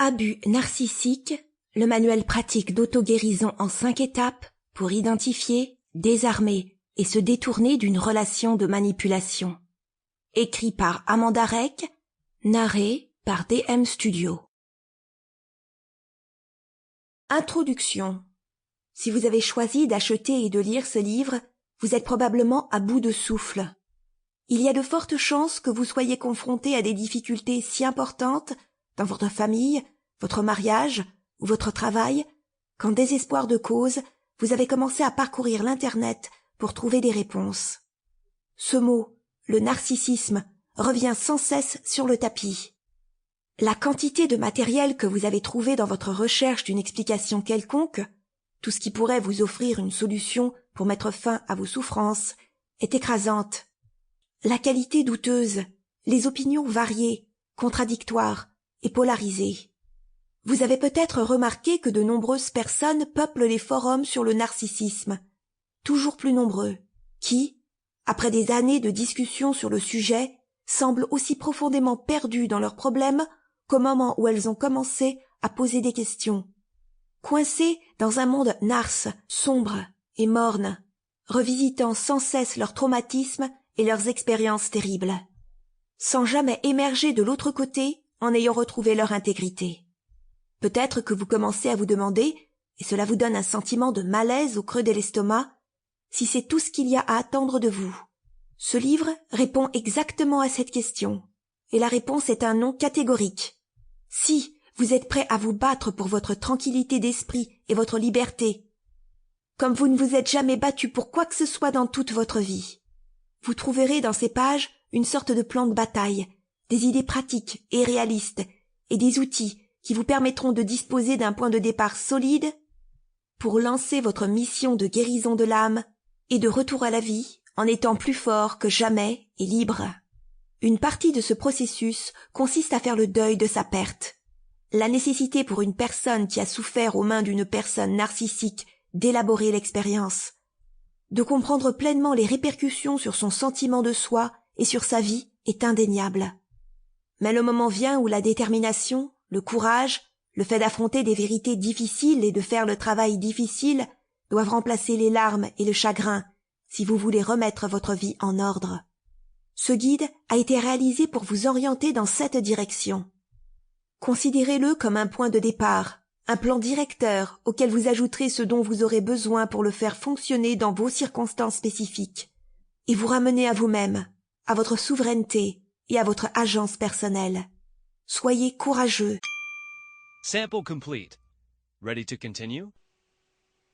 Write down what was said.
Abus narcissique, le manuel pratique d'auto-guérison en 5 étapes pour identifier, désarmer et se détourner d'une relation de manipulation. Écrit par Amanda Rec, narré par DM Studio. Introduction. Si vous avez choisi d'acheter et de lire ce livre, vous êtes probablement à bout de souffle. Il y a de fortes chances que vous soyez confronté à des difficultés si importantes dans votre famille, votre mariage ou votre travail, qu'en désespoir de cause, vous avez commencé à parcourir l'Internet pour trouver des réponses. Ce mot, le narcissisme, revient sans cesse sur le tapis. La quantité de matériel que vous avez trouvé dans votre recherche d'une explication quelconque, tout ce qui pourrait vous offrir une solution pour mettre fin à vos souffrances, est écrasante. La qualité douteuse, les opinions variées, contradictoires et polarisées. Vous avez peut-être remarqué que de nombreuses personnes peuplent les forums sur le narcissisme, toujours plus nombreux, qui, après des années de discussions sur le sujet, semblent aussi profondément perdus dans leurs problèmes qu'au moment où elles ont commencé à poser des questions. Coincés dans un monde narce, sombre et morne, revisitant sans cesse leurs traumatismes et leurs expériences terribles, sans jamais émerger de l'autre côté en ayant retrouvé leur intégrité. Peut-être que vous commencez à vous demander, et cela vous donne un sentiment de malaise au creux de l'estomac, si c'est tout ce qu'il y a à attendre de vous. Ce livre répond exactement à cette question, et la réponse est un non catégorique. Si vous êtes prêt à vous battre pour votre tranquillité d'esprit et votre liberté, comme vous ne vous êtes jamais battu pour quoi que ce soit dans toute votre vie, vous trouverez dans ces pages une sorte de plan de bataille, des idées pratiques et réalistes, et des outils qui vous permettront de disposer d'un point de départ solide pour lancer votre mission de guérison de l'âme et de retour à la vie en étant plus fort que jamais et libre. Une partie de ce processus consiste à faire le deuil de sa perte. La nécessité pour une personne qui a souffert aux mains d'une personne narcissique d'élaborer l'expérience, de comprendre pleinement les répercussions sur son sentiment de soi et sur sa vie est indéniable. Mais le moment vient où la détermination, le courage, le fait d'affronter des vérités difficiles et de faire le travail difficile doivent remplacer les larmes et le chagrin si vous voulez remettre votre vie en ordre. Ce guide a été réalisé pour vous orienter dans cette direction. Considérez-le comme un point de départ, un plan directeur auquel vous ajouterez ce dont vous aurez besoin pour le faire fonctionner dans vos circonstances spécifiques, et vous ramener à vous-même, à votre souveraineté et à votre agence personnelle. Soyez courageux. Sample complete. Ready to continue?